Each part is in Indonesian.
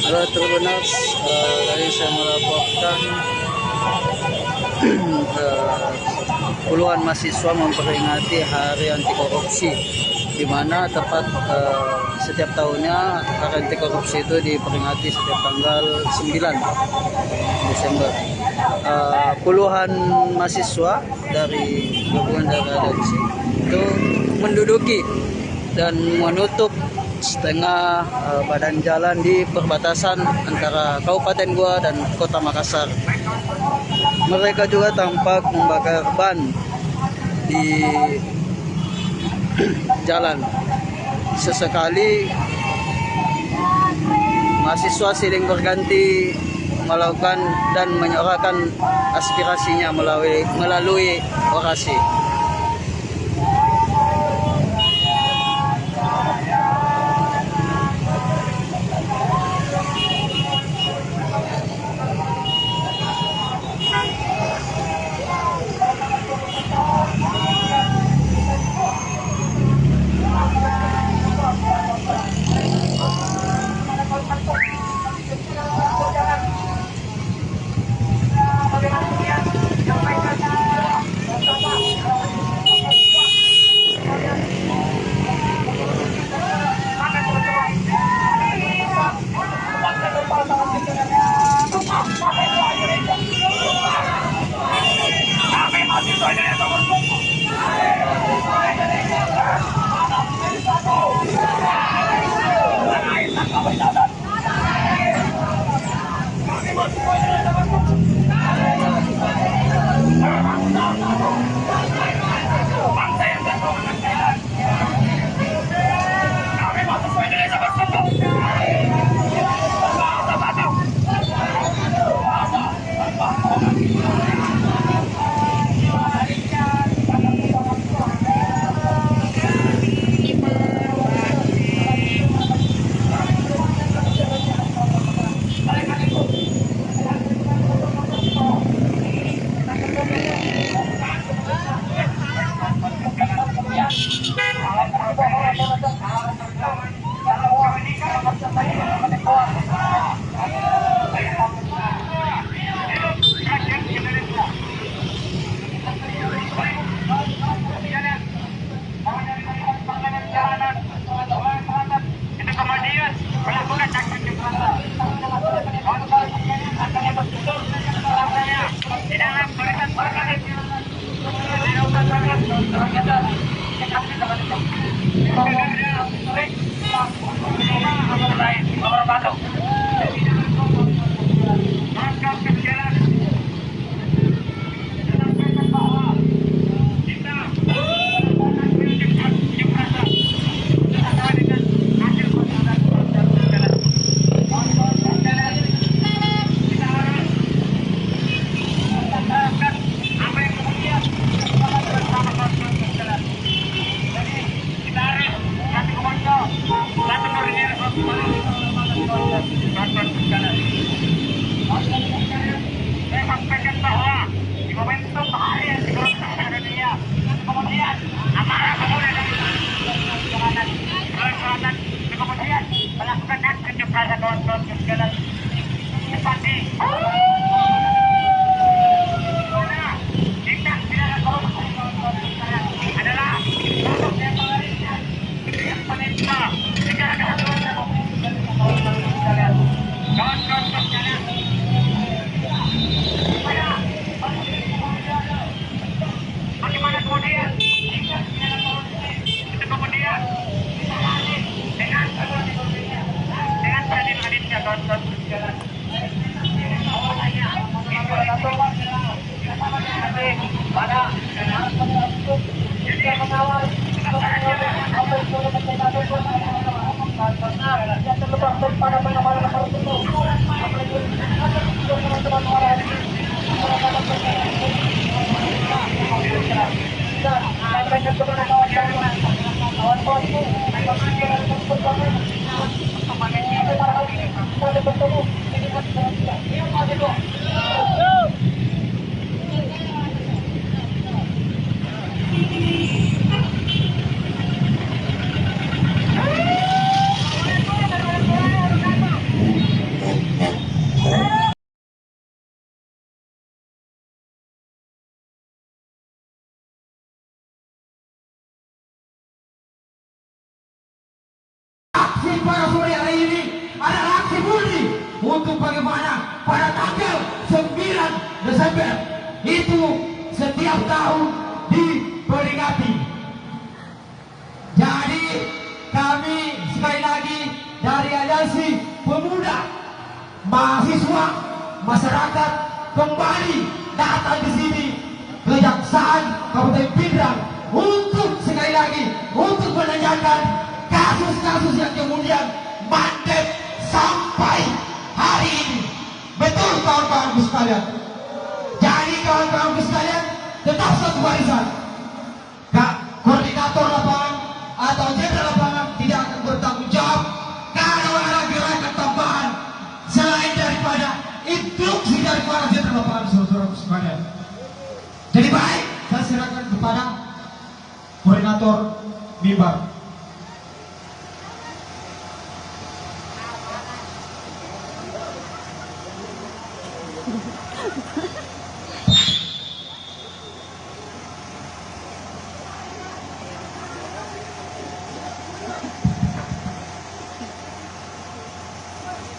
Halo Tribuners, tadi saya melaporkan puluhan mahasiswa memperingati Hari Anti Korupsi, di mana tepat setiap tahunnya Hari Anti Korupsi itu diperingati setiap tanggal 9 Desember. Puluhan mahasiswa dari gabungan dari aliansi itu menduduki dan menutup setengah badan jalan di perbatasan antara Kabupaten Goa dan Kota Makassar. Mereka juga tampak membakar ban di jalan. Sesekali mahasiswa silih berganti melakukan dan menyuarakan aspirasinya melalui orasi. Desember itu setiap tahun diperingati. Jadi kami sekali lagi dari Aliansi Pemuda Mahasiswa Masyarakat kembali datang di sini Kejaksaan Kabupaten Pindrang untuk sekali lagi untuk menanyakan kasus-kasus yang kemudian mandek sampai hari ini. Betul kawan-kawan sekalian. Jadi kawan-kawan sekalian tetap satu barisan. Koordinator lapangan atau jenderal lapangan tidak akan bertanggung jawab kalau ada gerakan tambahan selain daripada instruksi dari para jenderal lapangan, saudara-saudara sekalian. Jadi baik, saya serahkan kepada koordinator mimbar.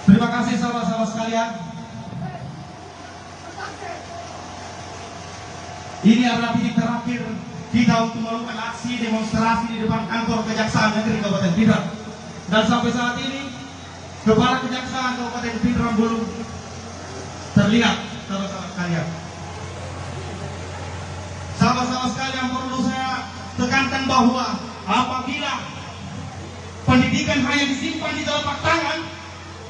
Terima kasih sahabat-sahabat sekalian. Ini adalah titik terakhir kita untuk melakukan aksi demonstrasi di depan kantor Kejaksaan Negeri Kabupaten Pindrang. Dan sampai saat ini Kepala Kejaksaan Kabupaten Pindrang belum terlihat, sahabat-sahabat sekalian. Sahabat-sahabat sekalian, perlu saya tekankan bahwa apabila pendidikan hanya disimpan di telapak tangan,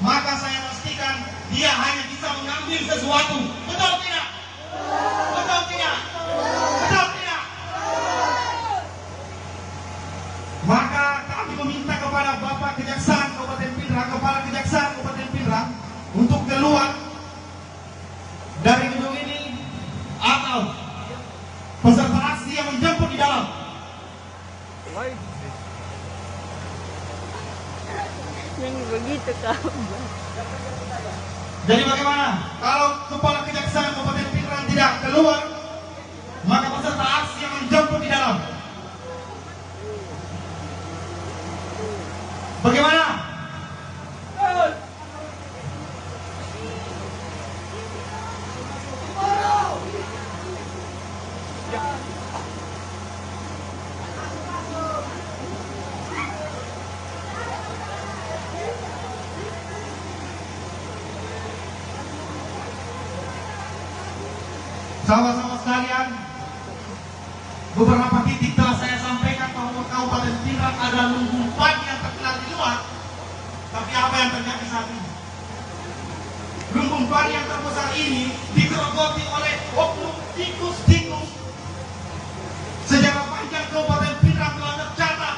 maka saya pastikan dia hanya bisa mengambil sesuatu. Betul tidak? Betul tidak? Betul tidak? Maka kami meminta kepada Bapak Kejaksaan Kabupaten Pindrang, Kepala Kejaksaan Kabupaten Pindrang, untuk keluar dari gedung ini atau peserta aksi yang menjemput di dalam. Yang begitu kau. Jadi bagaimana? Kalau Kepala Kejaksaan Kabupaten Pindrang tidak keluar, maka peserta aksi yang menjemput di dalam. Bagaimana? Sahabat-sahabat sekalian, beberapa titik telah saya sampaikan bahwa Kabupaten Pindrang adalah lumbung padi yang terkenal di luar. Tapi apa yang terjadi saat ini? Lumbung padi yang terbesar ini digerogoti oleh oknum tikus-tikus. Sejarah panjang Kabupaten Pindrang telah tercatat,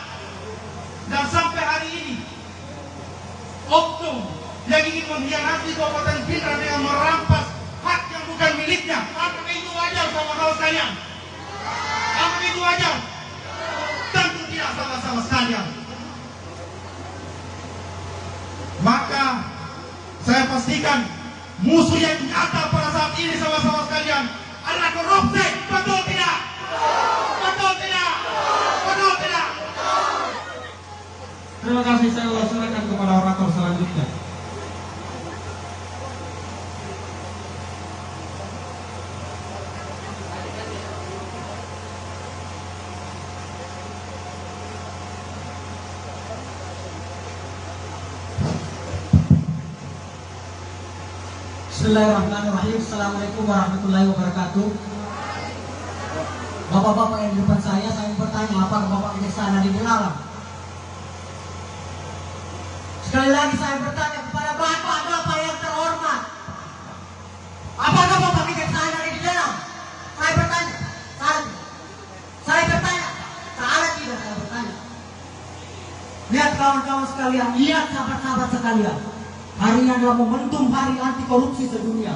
dan sampai hari ini oknum yang ingin mengkhianati Kabupaten Pindrang dengan merampas hak yang bukan miliknya. Apakah itu wajar, sahabat-sahabat sekalian? Apakah itu wajar? Tentu tidak, sahabat-sahabat sekalian. Maka saya pastikan musuh yang nyata pada saat ini, sahabat-sahabat sekalian, adalah korupsi. Betul tidak? Betul tidak? Betul tidak? Terima kasih, saya serahkan kepada orator selanjutnya. Bismillahirrahmanirrahim. Assalamualaikum warahmatullahi wabarakatuh. Bapak-bapak yang di depan saya bertanya, apakah Bapak Kejaksaan di dalam? Sekali lagi saya bertanya kepada bapak-bapak yang terhormat, apakah Bapak Kejaksaan ada di dalam? Saya bertanya, saya bertanya, salah tidak saya bertanya. Lihat kawan-kawan sekalian, lihat sahabat-sahabat sekalian. Hari ini adalah momentum hari anti korupsi sedunia.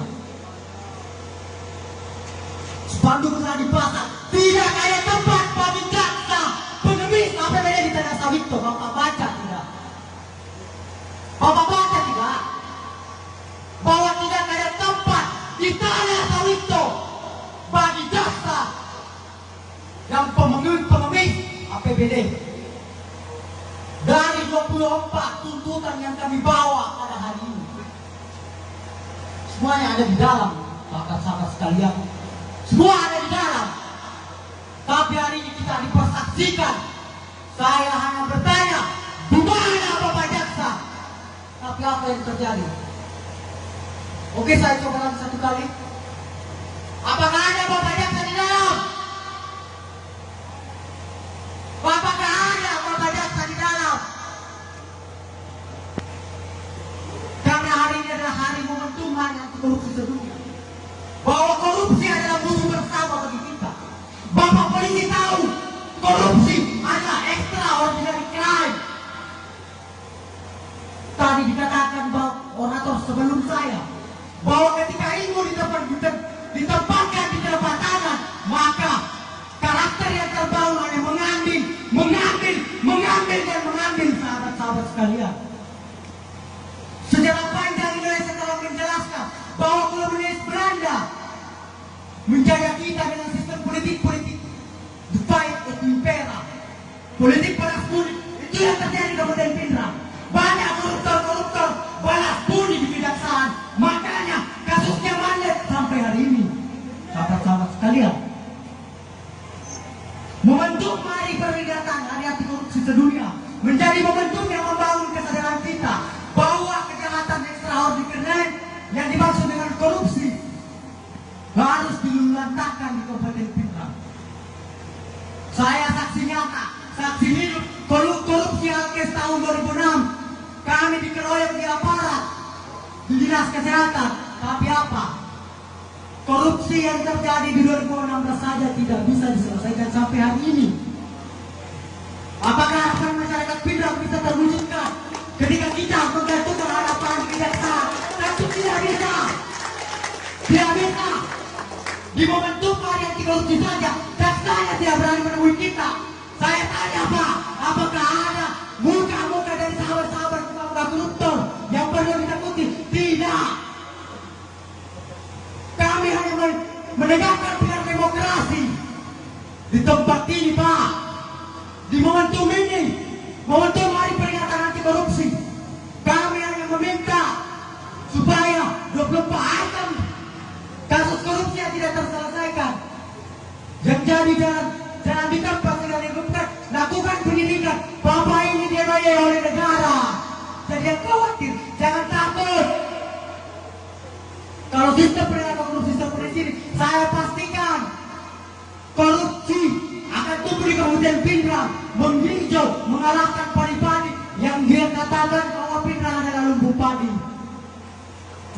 Spanduk telah dipasang. Tidak ada tempat bagi jaksa pengemis APBD di Tanah Sawito. Bapak baca tidak? Bapak baca tidak? Bahwa tidak ada tempat di Tanah Sawito bagi jaksa yang pengemis APBD. Dari 24 tuntutan yang kami bawa pada hari ini, semuanya ada di dalam Maka sahabat sekalian, semua ada di dalam. Tapi hari ini kita dipersaksikan. Saya hanya bertanya, di mana Bapak Jaksa? Tapi apa yang terjadi? Oke, saya coba lagi satu kali. Apakah ada Bapak Jaksa di dalam? Apakah ada Bapak Jaksa di dalam? Karena hari ini adalah hari momentum anti korupsi sedunia. Bahwa korupsi adalah musuh bersama bagi kita. Bapak polisi tahu korupsi adalah extraordinary crime. Tadi dikatakan bahwa orator sebelum saya bahwa ketika ilmu ditempatkan di telapak tangan, maka karakter yang terbangun hanya mengambil sahabat-sahabat sekalian. Sejarah panjang Indonesia telah menjelaskan bahwa kolonialis Belanda menjajah kita dengan sistem politik divide et impera, politik balas budi. Itu yang terjadi di Kabupaten Pindrang. Banyak koruptor balas budi di kejaksaan. Makanya kasusnya mandek sampai hari ini. Sahabat-sahabat sekalian, momentum hari peringatan hari anti korupsi sedunia menjadi momentum yang membangun kesadaran kita bahwa kejahatan extraordinary yang dimaksud dengan korupsi harus dilululantakkan di Kabupaten Pindrang. Saya saksi nyata, saksi hidup korupsi Alkes tahun 2006. Kami dikeroyok di aparat, di dinas kesehatan. Tapi apa? Korupsi yang terjadi di 2016 saja tidak bisa diselesaikan sampai hari ini. Apakah harapan masyarakat Pindrang bisa terwujudkan ketika kita menggantungkan harapan kejaksaan? Tentu tidak bisa. Tidak bisa. Di momentum hari anti korupsi saja, jaksanya tidak berani menemui kita. Saya tanya Pak, apakah ada muka-muka dari sahabat-sahabat koruptor yang perlu ditakuti? Tidak. Kami hanya menegakkan pilar demokrasi di tempat ini Pak. Di momentum ini, momentum hari peringatan anti korupsi, kami hanya meminta supaya 24 item kasus korupsi yang tidak terselesaikan yang jadi jangan ditempatkan dengan dilakukan, lakukan penyidikan. Bapak ini dibayar oleh negara. Jadi yang khawatir, jangan takut. Kalau sistem penegakan korupsi seperti ini, saya pastikan korupsi akan tumbuh di Kabupaten Pindrang, menghijau, mengalahkan padi-padi yang dia katakan bahwa Pindrang adalah lumbung padi.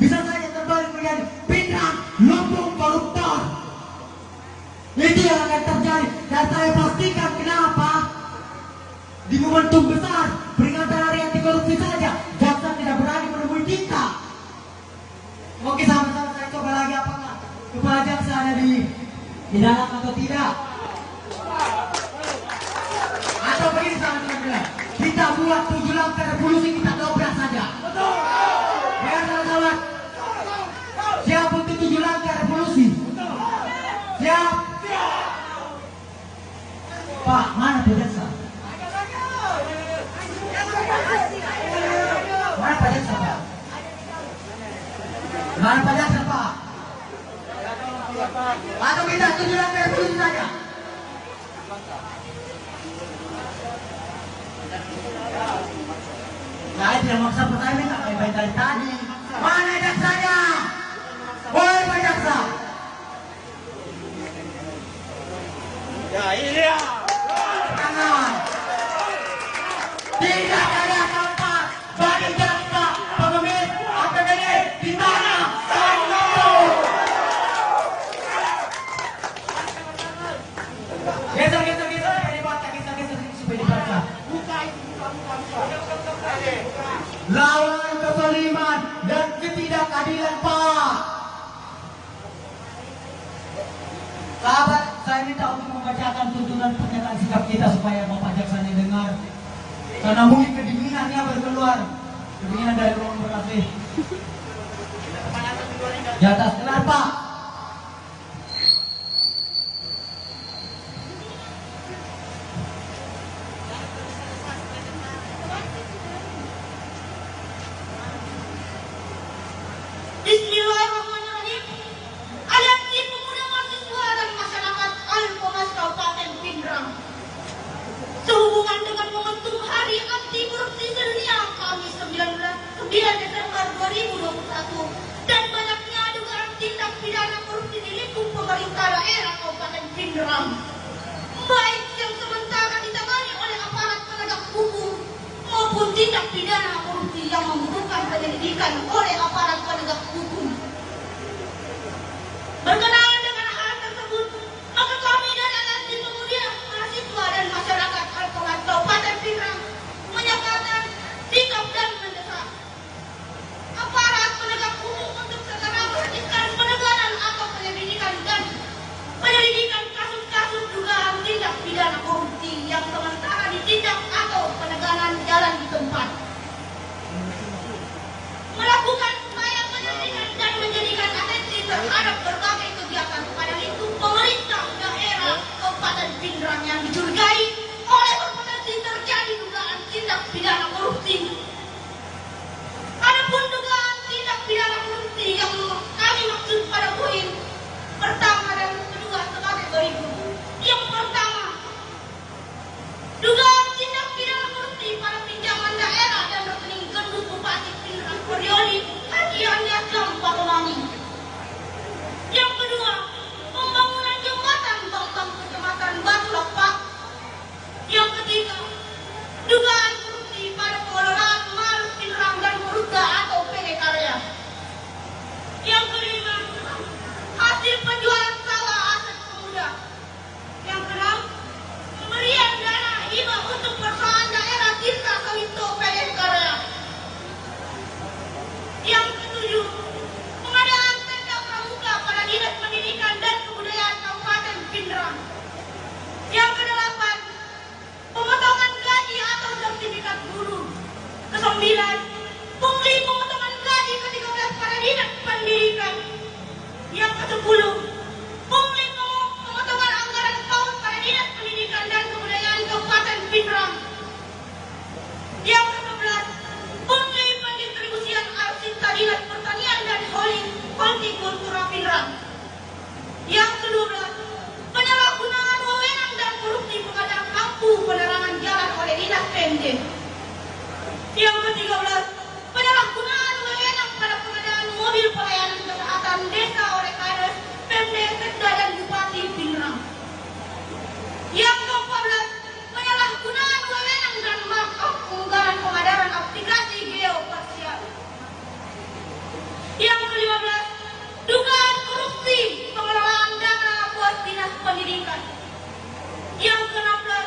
Bisa saja terbalik menjadi Pindrang lumbung koruptor. Itu yang akan terjadi. Dan saya pastikan kenapa di momentum besar peringatan hari anti korupsi saja jaksa tidak berani menemui kita. Oke sahabat-sahabat, saya coba lagi apakah kepala jaksa ada di dalam atau tidak. Atau begini sahabat-sahabat, kita buat 7 langkah revolusi, kita dobrak saja. Ya sahabat-sahabat, siap untuk 7 langkah revolusi? Siap? Pak, mana Pak Jaksa? Mana Pak Jaksa Pak? Mana Pak Jaksa Pak? Atau kita 7 langkah revolusi saja? Saya tidak maksa pertanyaan, tak baik-baik dari tadi. Mana jaksanya? Woi Pak Jaksa. Ya iya. Tangan. Tidak ada tempat bagi jaksa pengemis APBD di tanah Sawito. Geser supaya dibaca. Buka. Lawan kezaliman dan ketidakadilan Pak. Sahabat, saya minta untuk membacakan tuntunan pernyataan sikap kita supaya Bapak Jaksanya dengar. Karena mungkin kedinginannya berkeluar, kedinginan dari ruang berkasih. Di atas gelar Pak. Bismillahirrahmanirrahim. 2021 dan banyaknya dugaan tindak pidana korupsi di lingkup pemerintah daerah Kabupaten Pindrang, baik yang sementara ditangani oleh aparat penegak hukum maupun tindak pidana korupsi yang membutuhkan penyelidikan oleh aparat penegak hukum. Berkenaan dengan hal tersebut, maka kami dan aliansi pemuda, mahasiswa dan masyarakat Alpukat Kabupaten Pindrang menyatakan sikap dan mendesak aparat penegak hukum untuk segera melakukan penegakan atau penyelidikan kasus-kasus dugaan tindak pidana korupsi yang sementara ditindak atau penegakan jalan di tempat. Melakukan upaya penyelidikan dan menjadikan atensi terhadap berbagai kegiatan pada lingkup pemerintah daerah Kabupaten Pindrang yang dicurigai oleh berpotensi terjadi dugaan tindak pidana korupsi. Adapun dugaan tindak pidana korupsi yang kami maksud pada poin pertama dan kedua sebagai berikut. Yang pertama, dugaan tindak pidana korupsi pada pinjaman daerah dan rekening gendut Bupati Pindrang Prioli Haji Aniaslam Patomami. Yang kedua, pembangunan jembatan Bambang Kecamatan Batu Lepak. Yang ketiga, dugaan korupsi pada pengelolaan Maluk Pindrang dan Meruga atau PD Karya. Yang kelima, hasil penjualan sawah aset pemuda. Yang keenam, pemberian dana hibah untuk persoalan daerah Tirta Sawito PD Karya. Yang ketujuh, pengadaan tenda pramuka pada Dinas Pendidikan dan Kebudayaan Kabupaten Pindrang. Yang kedelapan, pemotongan gaji atau sertifikat guru. Kesembilan, pungli pemotongan gaji ke-13 pada Dinas Pendidikan. Yang ke-10, pungli pemotongan anggaran PAUD pada Dinas Pendidikan dan Kebudayaan Kabupaten Pindrang. Yang ke-11, pungli pendistribusian alutsista Dinas Pertanian dan Hortikultura Pindrang. Yang ke-12, penyalahgunaan wewenang dan korupsi pengadaan lampu penerangan jalan oleh Dinas PMD. Yang ke-13, penyalahgunaan wewenang pada pengadaan mobil pelayanan kesehatan desa oleh Kades, PMD, Sekda dan Bupati Pindrang. Yang ke-14, penyalahgunaan wewenang dan markup anggaran pengadaran aplikasi geoparsial. Yang ke-15, dugaan korupsi pengelolaan dana buat Dinas Pendidikan. Yang ke-16,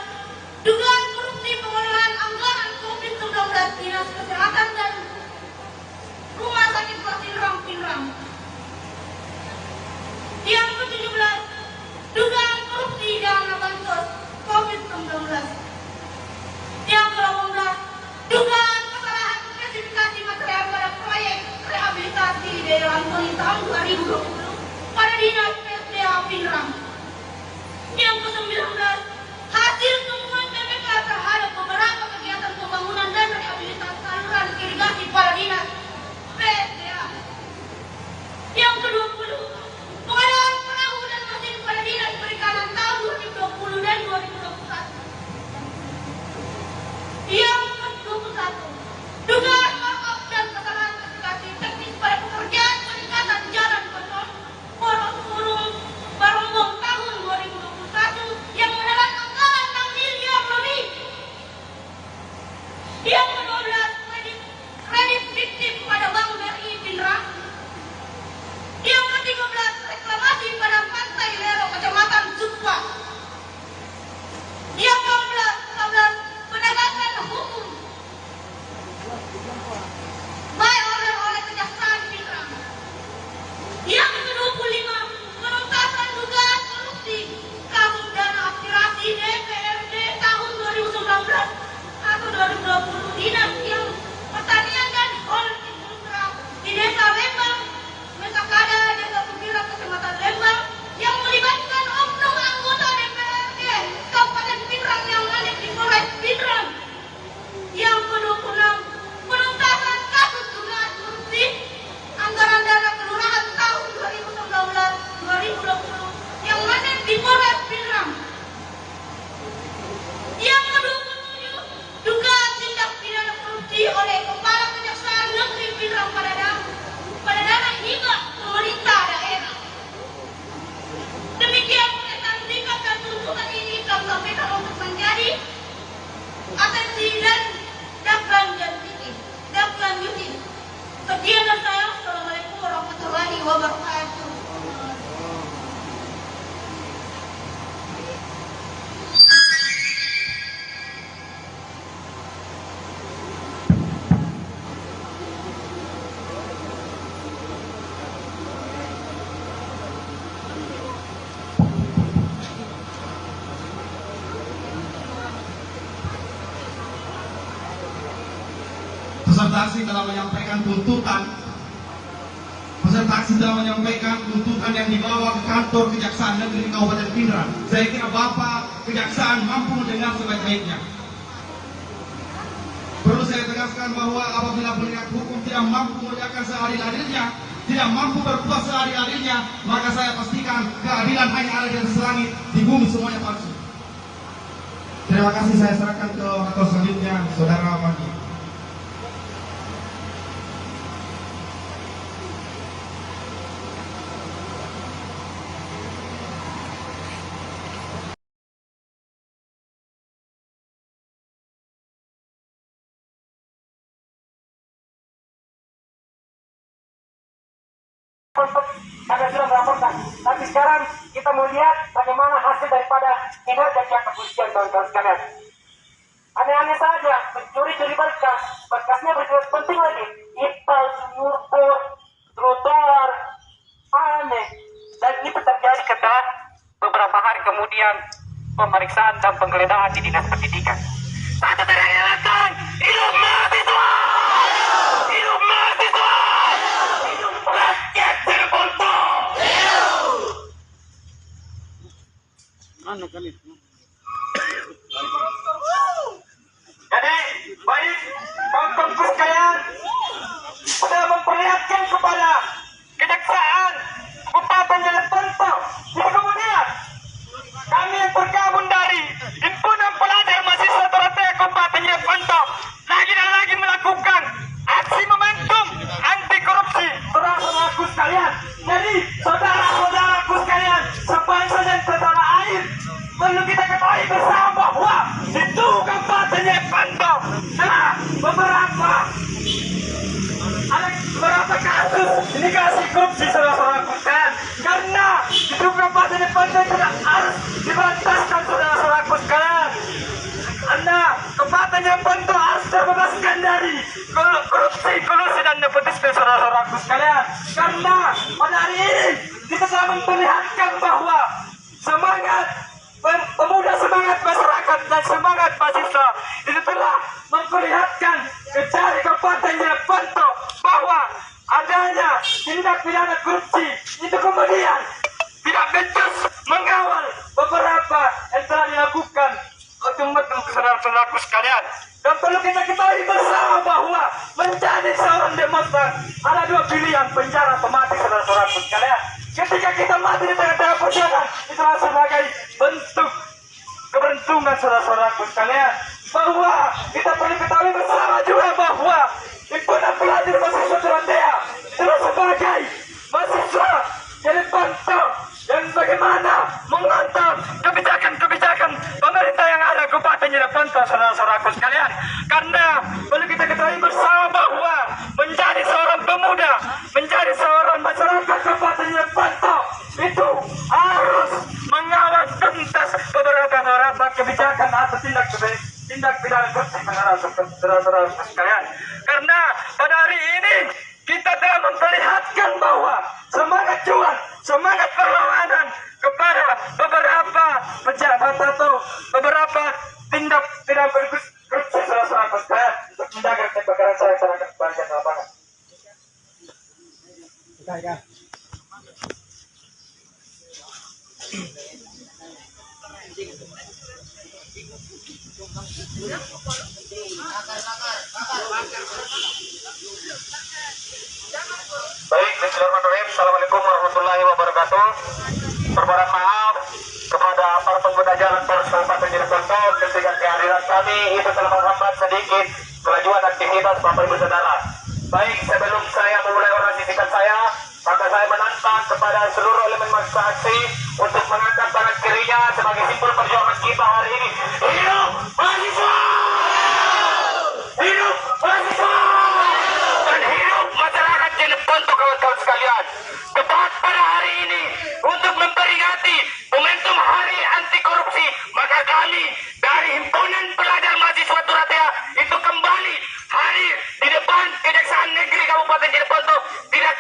dugaan korupsi pengelolaan anggaran COVID-19 Dinas Kesehatan dan Rumah Sakit Fasilrang Pindrang. Yang ke-17, dugaan korupsi dana bansos COVID-19. Yang ke-18, dugaan kesalahan spesifikasi material pada proyek rehabilitasi di dalam tahun 2020 pada Dinas PSDA Pindrang. Yang ke-19, hasil temuan BPK terhadap beberapa kegiatan pembangunan dan rehabilitasi saluran irigasi pada Dinas PSDA. Yang ke-20, pengadaan perahu dan mesin pada Dinas Perikanan tahun 2020 dan 2021. Yang ke-21, dugaan markup dan kesalahan spesifikasi teknis pada pekerjaan peningkatan jalan Porong Barombong tahun 2021 yang menelan anggaran 6 miliar lebih. Yang ke-12, kredit fiktif wabarakatuh. Peserta aksi telah menyampaikan tuntutan yang dibawa ke kantor Kejaksaan Negeri Kabupaten Pindrang. Saya kira Bapak Kejaksaan mampu mendengar sebaik-baiknya. Perlu saya tegaskan bahwa apabila penegak hukum tidak mampu menegakkan seadil-adilnya, tidak mampu berbuat seadil-adilnya, maka saya pastikan keadilan hanya ada di atas langit, di bumi semuanya palsu. Terima kasih, saya serahkan ke kantor selanjutnya, Saudara Pagi. Anda sudah melaporkan, tapi sekarang kita mau lihat bagaimana hasil daripada kinerja pihak kepolisian, kawan-kawan sekalian. Aneh-aneh saja, mencuri-curi berkasnya berkas penting lagi, ipal, sumur, bor, trotoar, aneh. Dan ini terjadi setelah beberapa hari kemudian pemeriksaan dan penggeledahan di Dinas Pendidikan. Satu terelakkan, hidup mahasiswa! Hidup mahasiswa! Hidup rakyat terbentuk! Jadi, baik, kawan-kawanku sekalian, sudah memperlihatkan kepada Kejaksaan Kabupaten Jeneponto. Yang kemudian, kami yang bergabung dari Himpunan Pelajar Mahasiswa Dorotea Kabupaten Jeneponto lagi dan lagi melakukan aksi momentum anti korupsi. Saudara-saudaraku sekalian, jadi saudara-saudaraku sekalian, sebangsa dan setanah air, perlu kita ketahui bersama bahwa itu Kabupaten Jeneponto telah ada beberapa kasus indikasi korupsi, saudara-saudaraku sekalian. Karena itu Kabupaten Jeneponto tidak harus dibataskan, saudara-saudaraku sekalian. Anda Kabupaten Jeneponto harus terbebaskan dari korupsi, kolusi dan nepotisme, saudara-saudaraku sekalian. Karena pada hari ini kita telah memperlihatkan bahwa semangat pemuda, semangat masyarakat dan semangat mahasiswa itu telah memperlihatkan kepada Kabupaten Jeneponto bahwa adanya tindak pidana korupsi itu kemudian tidak becus mengawal beberapa yang telah dilakukan untuk saudara-saudaraku sekalian. Dan perlu kita ketahui bersama bahwa menjadi seorang demonstran ada dua pilihan, penjara atau mati, saudara-saudaraku sekalian. Ketika kita mati di tengah-tengah perjuangan, itu sebagai bentuk keberuntungan, saudara-saudaraku sekalian. Bahwa kita perlu ketahui bersama juga bahwa Himpunan Pelajar Mahasiswa Dorotea adalah sebagai mahasiswa Jeneponto yang bagaimana mengontrol kebijakan-kebijakan pemerintah yang ada Kabupaten Jeneponto, saudara-saudaraku sekalian. Karena perlu kita ketahui bersama bahwa menjadi seorang pemuda, menjadi seorang masyarakat Kabupaten Jeneponto itu harus mengawal tuntas beberapa kebijakan atau tindak pidana korupsi, saudara-saudaraku sekalian. Karena pada hari ini kita telah memperlihatkan bahwa semangat juang, semangat perlawanan kepada beberapa pejabat atau beberapa tindak pidana korupsi, saudara-saudaraku sekalian, untuk menjaga kebenaran masyarakat bagian lapangan. Baik, bismillahirrahmanirrahim. Assalamualaikum warahmatullahi wabarakatuh. Permohonan maaf kepada para pengguna jalan Polres Kabupaten Jeneponto ketika kehadiran kami itu telah menghambat sedikit kemajuan aktivitas Bapak Ibu Saudara. Baik, sebelum saya memulai orasi singkat saya, maka saya menantang kepada seluruh elemen massa aksi untuk mengangkat tangan kirinya sebagai simbol perjuangan kita hari ini. Hidup mahasiswa! Hidup mahasiswa! Dan hidup masyarakat Jeneponto, kawan-kawan sekalian.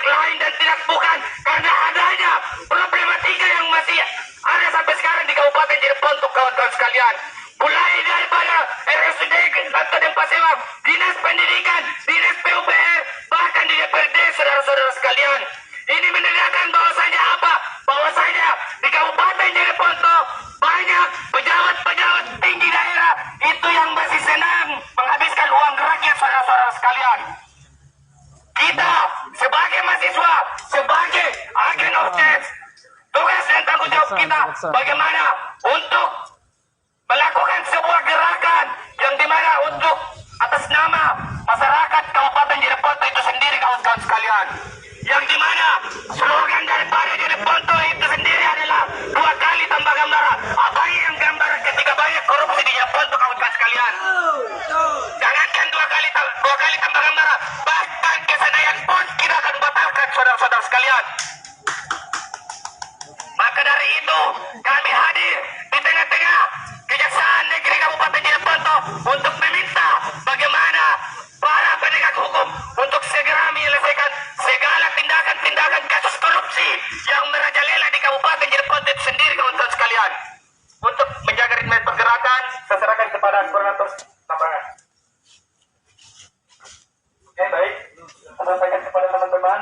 lain dan tidak bukan karena adanya problematika yang masih ada sampai sekarang di Kabupaten Cirebon untuk kawan-kawan sekalian. Mulai daripada RSUD Kota Denpasar, Dinas Pendidikan, Dinas PUPR, bahkan di DPRD, saudara-saudara sekalian. Ini menandakan bahwasanya apa? Bahwasanya di Kabupaten Cirebon banyak pejabat-pejabat tinggi daerah itu yang masih senang menghabiskan uang rakyat, saudara-saudara sekalian. Kita sebagai mahasiswa, sebagai agen of change, tugas dan tanggung jawab kita bagaimana untuk melakukan sebuah gerakan yang dimana untuk atas nama masyarakat Kabupaten Cirebon itu sendiri, kawan-kawan sekalian, yang dimana slogan daripada Cirebon itu sendiri adalah 2 kali tambah gambar. Apa yang gambar ketika banyak korupsi di Cirebon kawan-kawan sekalian? Jangankan 2 kali tambah gambar, bahkan kesenaian pun kita akan batalkan, saudara-saudara sekalian. Maka dari itu kami hadir di tengah-tengah Kejaksaan Negeri Kabupaten Cirebon untuk meminta bagaimana para penegak hukum untuk segera menyelesaikan segala tindakan-tindakan kasus korupsi yang merajalela di Kabupaten Cirebon itu sendiri, kawan-kawan sekalian. Untuk menjaga ritme pergerakan, saya serahkan kepada koordinator lapangan. Oke, baik. Saya sampaikan kepada teman-teman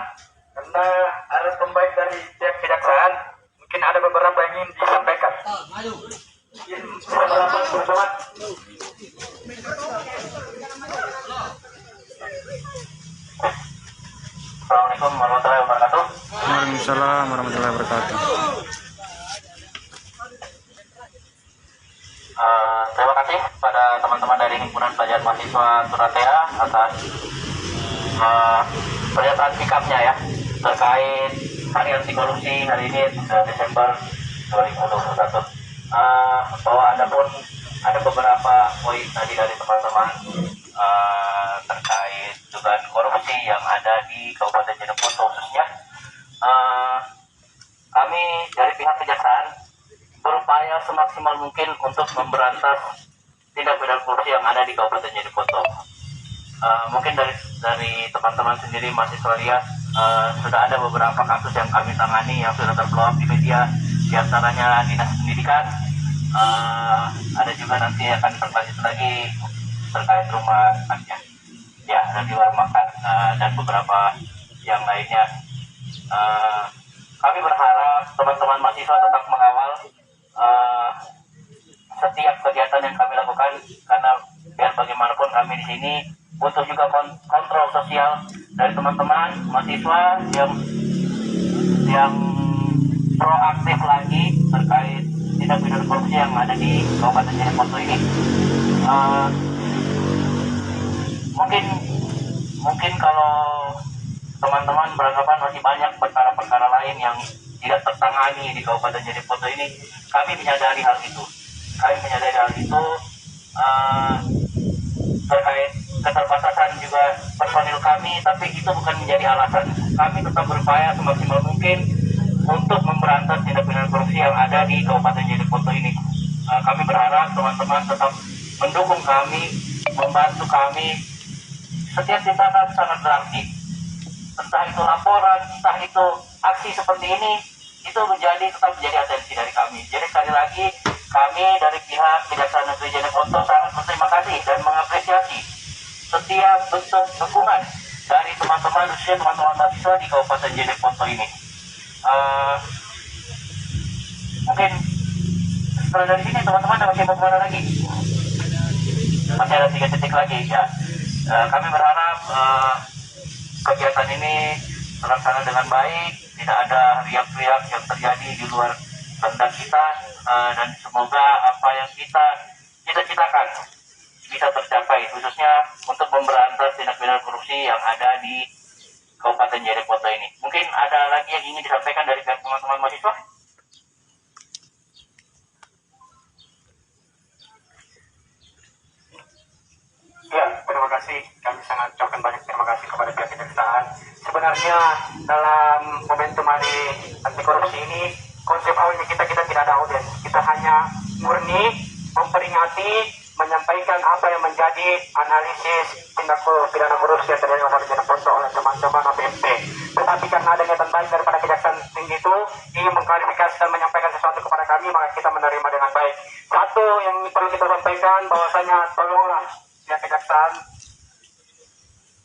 karena ada pembaik dari pihak kejaksaan, mungkin ada beberapa yang ingin disampaikan. Teman-teman. Assalamualaikum warahmatullahi wabarakatuh. Waalaikumsalam warahmatullahi wabarakatuh. Terima kasih pada teman-teman dari Himpunan Pelajar Mahasiswa Suratea atas pernyataan sikapnya ya terkait hari anti korupsi hari ini 3 Desember 2021. Bahwa ada beberapa poin tadi dari teman-teman terkait dugaan korupsi yang ada di Kabupaten Cirebon khususnya. Kami dari pihak kejaksaan berupaya semaksimal mungkin untuk memberantas tindak pidana korupsi yang ada di Kabupaten Cirebon. Mungkin dari teman-teman sendiri mahasiswa lihat sudah ada beberapa kasus yang kami tangani yang sudah terblow up di media, diantaranya Dinas Pendidikan. Ada juga nanti akan berlanjut lagi terkait rumah makan ya, dan di warung makan dan beberapa yang lainnya. Kami berharap teman-teman mahasiswa tetap mengawal setiap kegiatan yang kami lakukan, karena biar bagaimanapun kami di sini butuh juga kontrol sosial dari teman-teman mahasiswa yang proaktif lagi terkait tindak pidana korupsi yang ada di Kabupaten Cirebon ini. Mungkin kalau teman-teman beranggapan masih banyak perkara-perkara lain yang tidak tertangani di Kabupaten Cirebon ini, kami menyadari hal itu. Terkait keterbatasan juga personil kami, tapi itu bukan menjadi alasan. Kami tetap berupaya semaksimal mungkin untuk memberantas tindak pidana korupsi yang ada di Kabupaten Cirebon ini. Kami berharap teman-teman tetap mendukung kami, membantu kami. Setiap tindakan sangat berarti. Entah itu laporan, entah itu aksi seperti ini, itu tetap menjadi atensi dari kami. Jadi sekali lagi, kami dari pihak Kejaksaan Negeri Cirebon sangat berterima kasih dan mengapresiasi setiap bentuk dukungan dari teman-teman, khususnya teman-teman mahasiswa di Kabupaten Cirebon ini. Mungkin setelah dari sini teman-teman masih mau kemana lagi? Masih ada 3 titik lagi ya. Kami berharap kegiatan ini terlaksana dengan baik, tidak ada riak-riak yang terjadi di luar kehendak kita, dan semoga apa yang kita cita-citakan bisa tercapai, khususnya untuk memberantas tindak pidana korupsi yang ada di Kabupaten Cirebon ini. Mungkin ada lagi yang ingin disampaikan dari pihak teman-teman mahasiswa? Ya, terima kasih. Kami sangat ucapkan banyak terima kasih kepada pihak kejaksaan. Sebenarnya dalam momentum hari anti korupsi ini, konsep awalnya kita tidak ada audiens. Kita hanya murni memperingati, menyampaikan apa yang menjadi analisis tindak pidana korupsi yang terjadi oleh teman-teman APMP. Tetapi karena adanya dan baik daripada Kejaksaan Tinggi itu ingin mengklarifikasi dan menyampaikan sesuatu kepada kami, maka kita menerima dengan baik. Satu yang perlu kita sampaikan bahwasanya tolonglah pihak Kejaksaan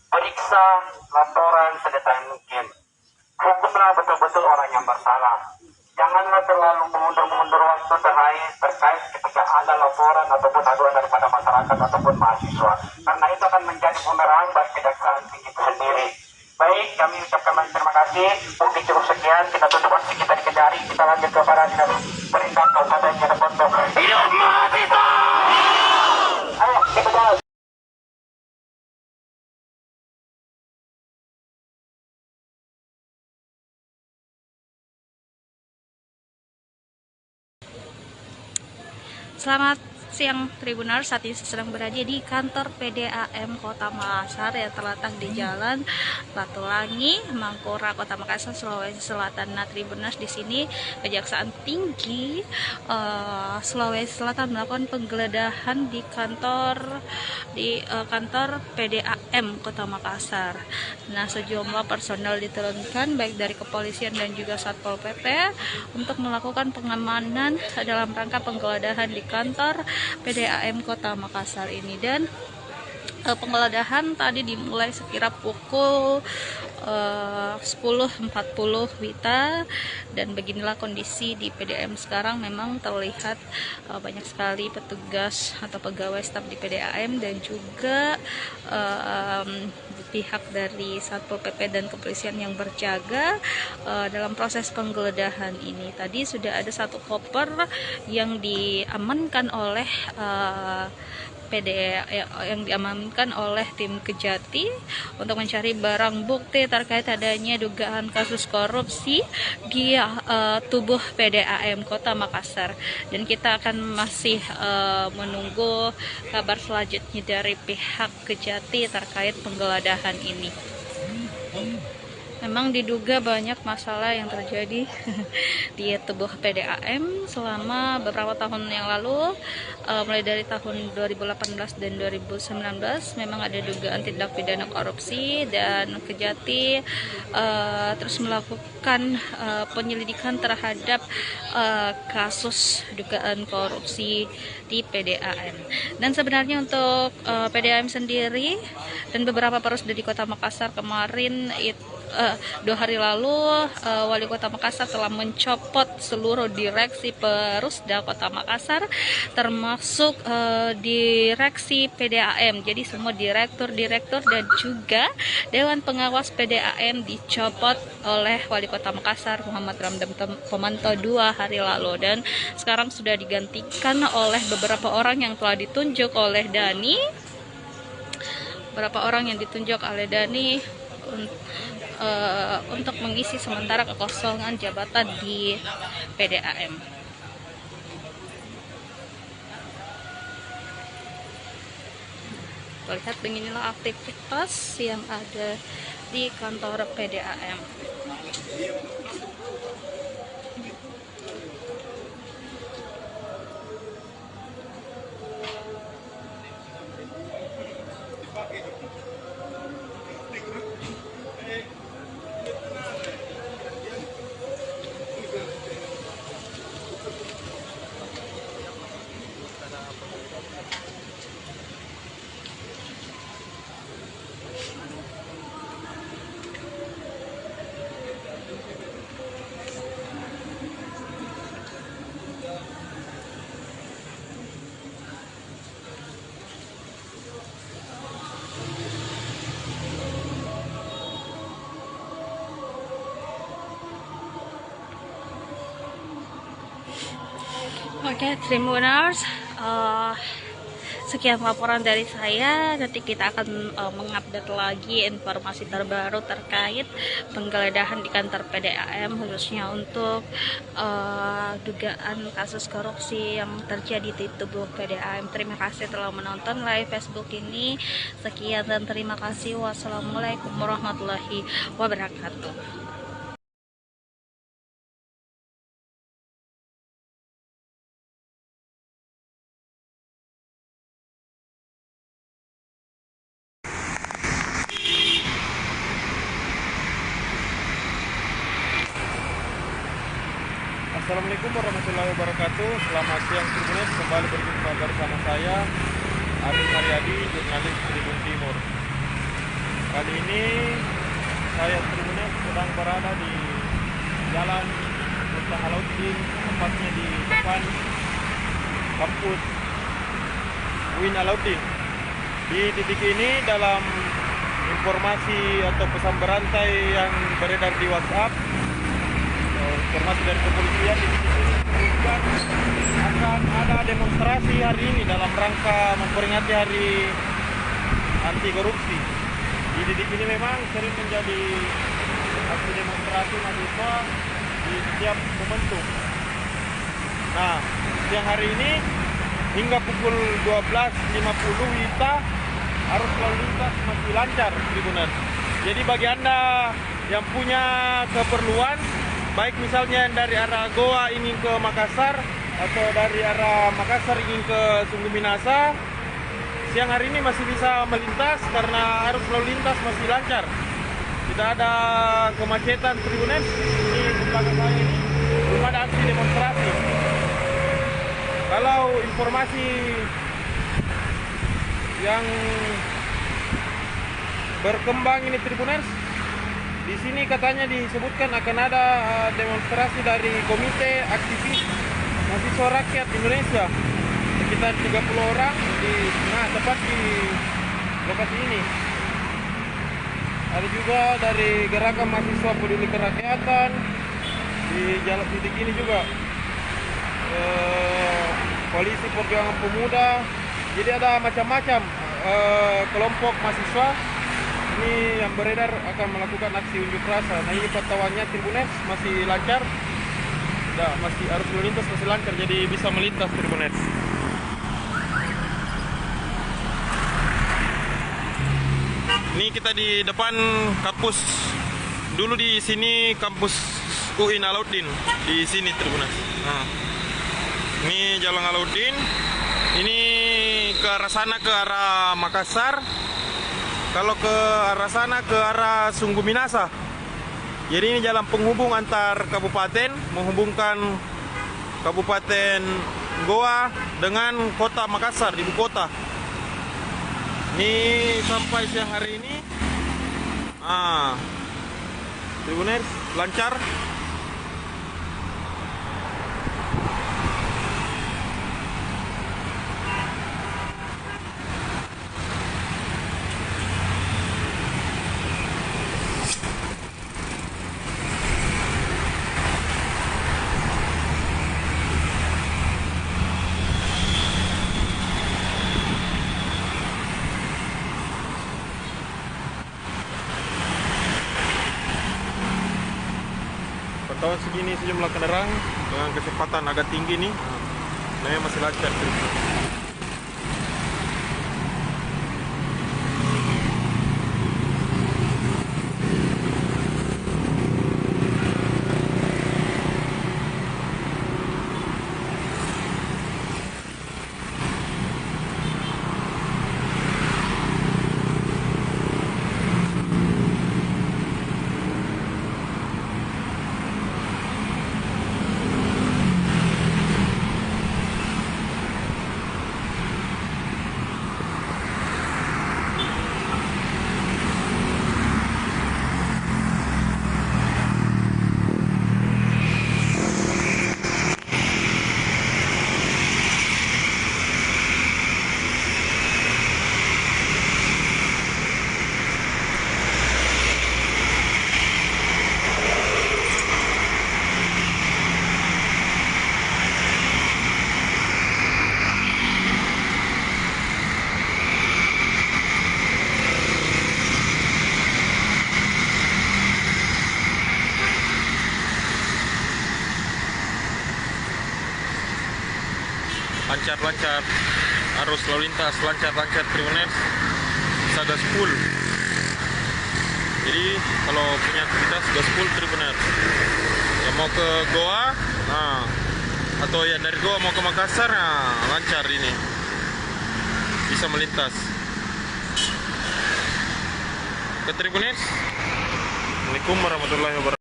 periksa laporan sedetail mungkin. Hukumlah betul-betul orang yang bersalah. Janganlah terlalu mengundur-mundur waktu terkait ketika ada laporan ataupun aduan daripada masyarakat ataupun mahasiswa. Karena itu akan menjadi bumerang bagi Kejaksaan Tinggi itu sendiri. Baik, kami ucapkan banyak terima kasih. Mungkin cukup sekian, kita tutup aksi kita di Kendari. Kita lanjut kepada Dinas Perintah Kabupaten Jeneponto. Hidup mahasiswa! Ayo, kita jalan. Selamat siang Tribuners, saat ini saya sedang berada di kantor PDAM Kota Makassar yang terletak di Jalan Batulangi, Mangkura, Kota Makassar, Sulawesi Selatan. Nah, Tribuners, di sini Kejaksaan Tinggi Sulawesi Selatan melakukan penggeledahan di kantor PDAM Kota Makassar. Nah, sejumlah personel diturunkan baik dari kepolisian dan juga Satpol PP untuk melakukan pengamanan dalam rangka penggeledahan di kantor PDAM Kota Makassar ini. Dan penggeledahan tadi dimulai sekira pukul 10.40 WITA, dan beginilah kondisi di PDAM sekarang. Memang terlihat banyak sekali petugas atau pegawai staf di PDAM dan juga pihak dari Satpol PP dan kepolisian yang berjaga dalam proses penggeledahan ini. Tadi sudah ada satu koper yang diamankan oleh tim Kejati untuk mencari barang bukti terkait adanya dugaan kasus korupsi di tubuh PDAM Kota Makassar. Dan kita akan masih menunggu kabar selanjutnya dari pihak Kejati terkait penggeledahan ini. Memang diduga banyak masalah yang terjadi di tubuh PDAM selama beberapa tahun yang lalu, mulai dari tahun 2018 dan 2019 memang ada dugaan tindak pidana korupsi, dan Kejati terus melakukan penyelidikan terhadap kasus dugaan korupsi di PDAM. Dan sebenarnya untuk PDAM sendiri dan beberapa Perusda di Kota Makassar kemarin 2 hari lalu Wali Kota Makassar telah mencopot seluruh direksi Perusda Kota Makassar, termasuk direksi PDAM. Jadi semua direktur dan juga Dewan Pengawas PDAM dicopot oleh Wali Kota Makassar Muhammad Ramdan Pomanto 2 hari lalu, dan sekarang sudah digantikan oleh beberapa orang yang telah ditunjuk oleh Dani. Untuk mengisi sementara kekosongan jabatan di PDAM. Lihat beginilah aktivitas yang ada di kantor PDAM. Oke, Tribuners, sekian laporan dari saya. Nanti kita akan mengupdate lagi informasi terbaru terkait penggeledahan di kantor PDAM, khususnya untuk dugaan kasus korupsi yang terjadi di tubuh PDAM. Terima kasih telah menonton live Facebook ini. Sekian dan terima kasih. Wassalamualaikum warahmatullahi wabarakatuh. Assalamualaikum warahmatullahi wabarakatuh. Selamat siang Tribuners, kembali berjumpa bersama saya Arif Haryadi, jurnalis Tribun Timur. Kali ini saya Tribuners sedang berada di Jalan Sultan Alauddin, tepatnya di depan kampus UIN Alauddin. Di titik ini, dalam informasi atau pesan berantai yang beredar di WhatsApp, informasi dari kepolisian, di titik ini disebutkan akan ada demonstrasi hari ini dalam rangka memperingati Hari Anti Korupsi. Di titik ini memang sering menjadi aksi demonstrasi mahasiswa di setiap momentum. Nah, siang hari ini hingga pukul 12.50 WITA arus lalu lintas masih lancar, Tribuners. Jadi bagi Anda yang punya keperluan, baik misalnya dari arah Goa ingin ke Makassar atau dari arah Makassar ingin ke Sungguh Minasa, siang hari ini masih bisa melintas karena arus lalu lintas masih lancar. Tidak ada kemacetan, Tribuners. Ini di belakang saya ini belum ada aksi demonstrasi. Kalau informasi yang berkembang ini, Tribuners, di sini katanya disebutkan akan ada demonstrasi dari Komite Aktivis Mahasiswa Rakyat Indonesia, sekitar 30 orang tepat di lokasi ini. Ada juga dari Gerakan Mahasiswa Peduli Kerakyatan di jalan titik ini juga. Koalisi Perjuangan Pemuda. Jadi ada macam-macam kelompok mahasiswa ini yang beredar akan melakukan aksi unjuk rasa. Nah, ini pantauannya, Tribuners, masih lancar. Masih arus lalu lintas masih lancar, jadi bisa melintas, Tribuners. Ini kita di depan kampus. Dulu di sini kampus UIN Alauddin, di sini, Tribuners. Nah, ini Jalan Alauddin. Ini ke arah sana, ke arah Makassar. Kalau ke arah sana, ke arah Sungguh Minasa. Jadi ini jalan penghubung antar kabupaten, menghubungkan Kabupaten Goa dengan kota Makassar, ibu kota. Ini sampai siang hari ini, Tribuners, lancar. Pantauan segini sejumlah kendaraan dengan kecepatan agak tinggi nih, namanya masih lancar. Lancar arus lalu lintas, lancar Tribuners, bisa gaspol. Jadi kalau punya aktivitas gaspol, Tribuners, yang mau ke Goa, atau yang dari Goa mau ke Makassar, lancar ini, bisa melintas. Ke Tribuners, Assalamualaikum warahmatullahi wabarakatuh.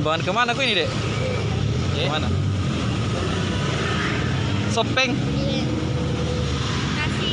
Sumbangan kemana aku ini, Dek? Kemana? Sopeng. Kasih.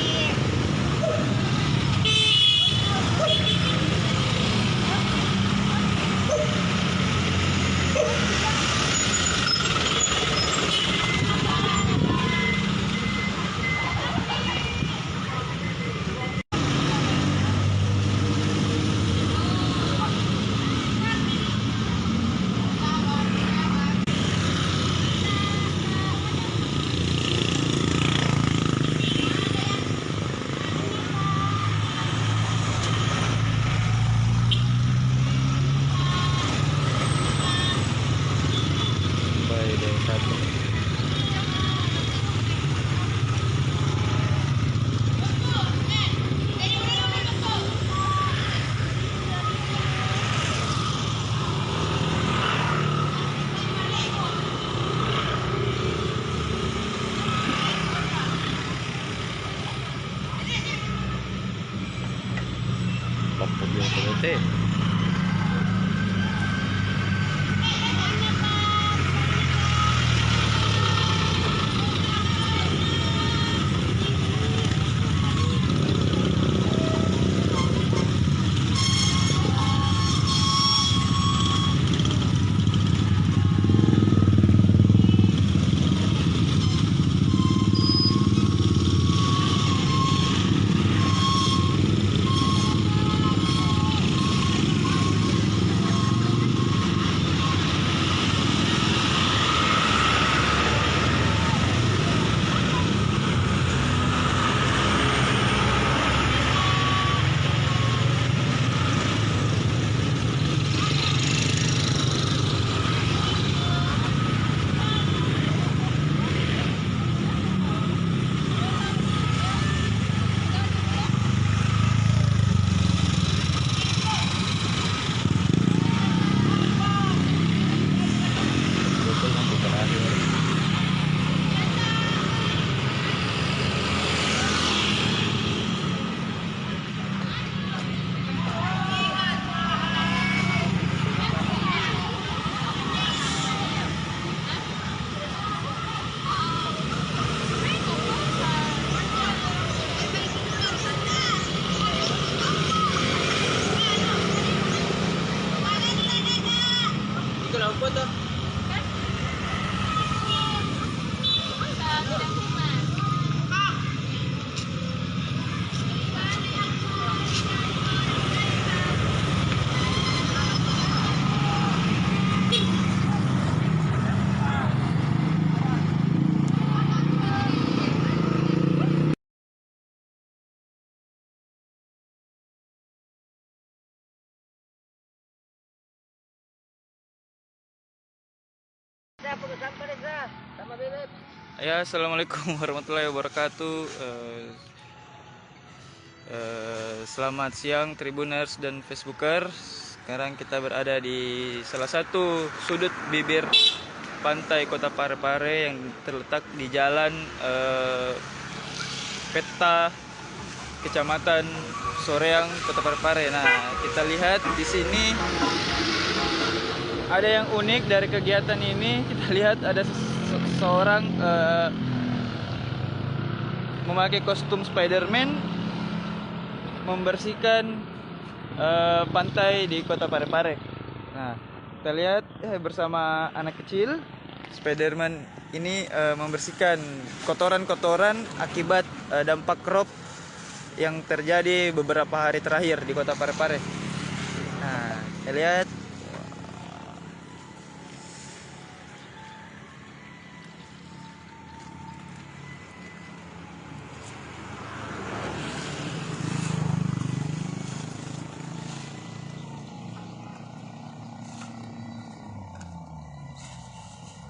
Ya, assalamualaikum warahmatullahi wabarakatuh. Selamat siang Tribuners dan Facebookers. Sekarang kita berada di salah satu sudut bibir pantai Kota Parepare yang terletak di jalan Peta Kecamatan Soreang Kota Parepare. Nah, kita lihat di sini ada yang unik dari kegiatan ini. Kita lihat ada seorang memakai kostum Spider-Man membersihkan pantai di Kota Parepare. Nah, kita lihat bersama anak kecil, Spider-Man ini membersihkan kotoran-kotoran akibat dampak crop yang terjadi beberapa hari terakhir di Kota Parepare. Nah, kita lihat.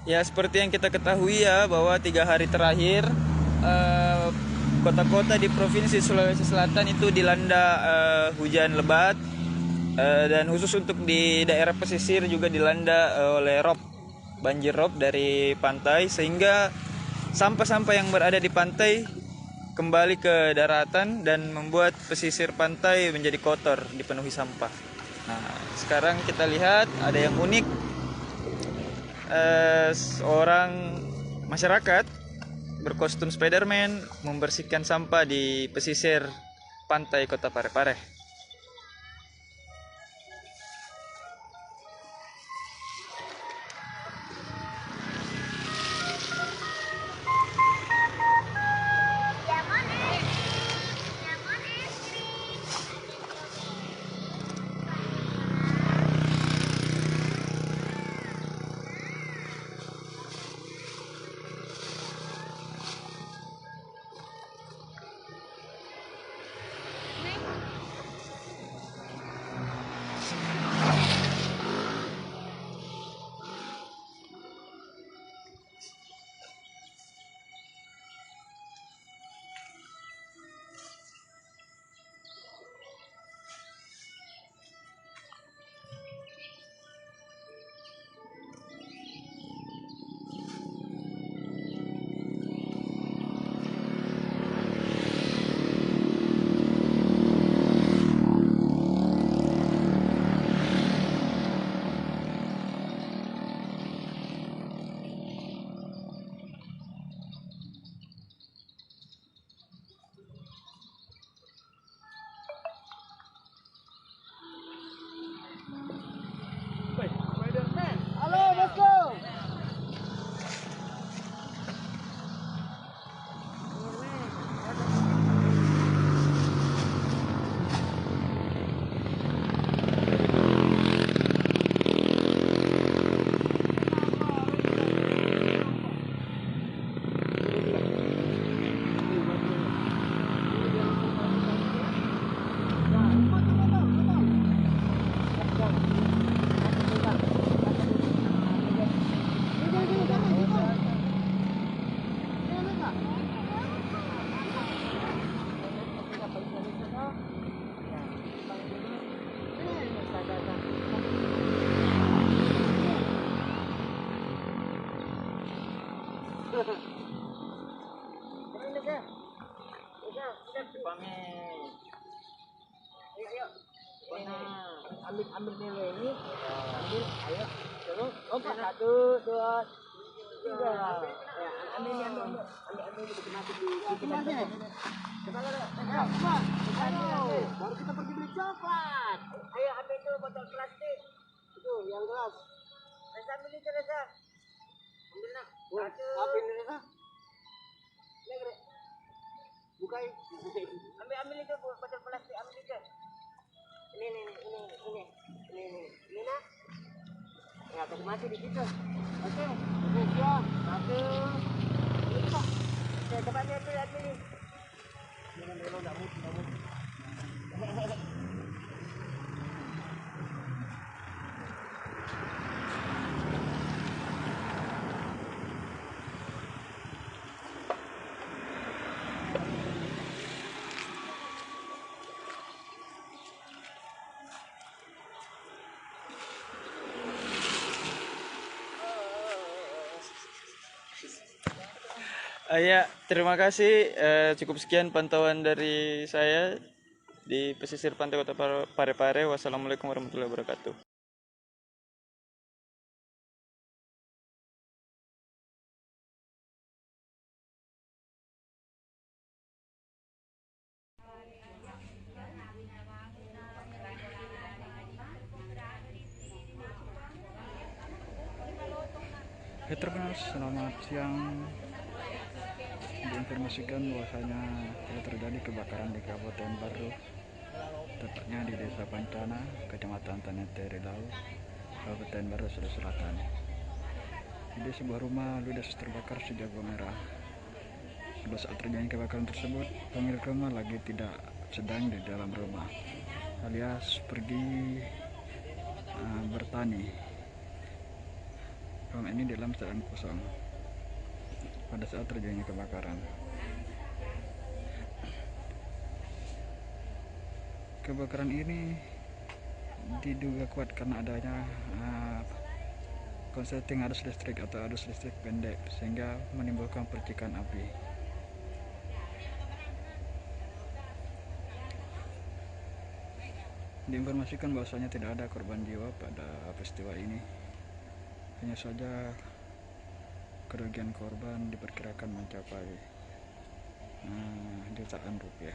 Ya, seperti yang kita ketahui ya, bahwa 3 hari terakhir kota-kota di Provinsi Sulawesi Selatan itu dilanda hujan lebat, dan khusus untuk di daerah pesisir juga dilanda oleh banjir rob dari pantai, sehingga sampah-sampah yang berada di pantai kembali ke daratan dan membuat pesisir pantai menjadi kotor, dipenuhi sampah. Nah, sekarang kita lihat ada yang unik seorang masyarakat berkostum Spiderman membersihkan sampah di pesisir pantai Kota Parepare. Ambil nilai ini, ambil, ayo, terus, lompat, 1, 2, 3, ya, ambil ini, ambil mati di tempatnya. Baru kita pergi beli coklat. Ayo ambil itu botol plastik, itu yang gelas. Reza ambil itu Reza, ambil nak. Apa ini Reza? Lagi, bukain. Ambil itu botol plastik, ambil itu. Ini nak. Ya, kasih mati di situ. Oke, siap. 1, 2, oke, tempatnya itu lihat ini. Enggak mungkin. Ya, terima kasih. Cukup sekian pantauan dari saya di pesisir pantai Kota Parepare. Wassalamualaikum warahmatullahi wabarakatuh. Petronas, selamat siang. Diinformasikan bahwasanya telah terjadi kebakaran di Kabupaten Baru, tepatnya di Desa Pancana, Kecamatan Tanete Rilau, Kabupaten Baru, Sulawesi Selatan. Di sebuah rumah ludes terbakar sejago merah. Pada saat terjadi kebakaran tersebut, pemilik rumah lagi tidak sedang di dalam rumah, alias pergi bertani. Rumah ini dalam keadaan kosong pada saat terjadinya kebakaran. Kebakaran ini diduga kuat karena adanya konsleting arus listrik atau arus listrik pendek, sehingga menimbulkan percikan api. Diinformasikan bahwasanya tidak ada korban jiwa pada peristiwa ini. Hanya saja kerugian korban diperkirakan mencapai jutaan rupiah.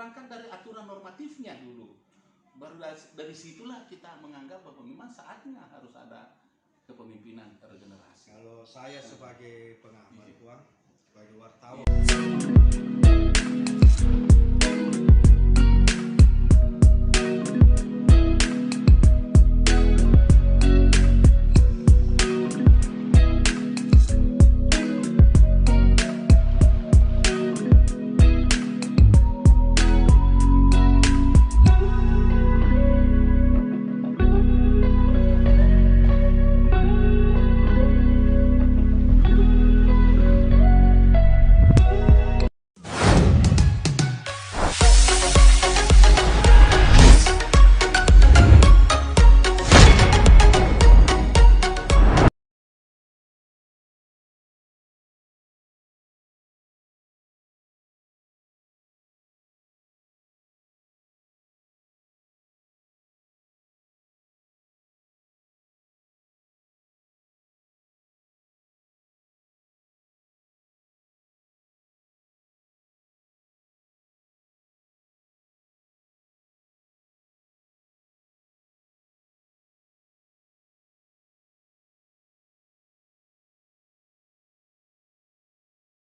berangkat dari aturan normatifnya dulu. Baru dari situlah kita menganggap bahwa memang saatnya harus ada kepemimpinan regenerasi. Kalau saya sebagai pengamat, Bang, sebagai wartawan.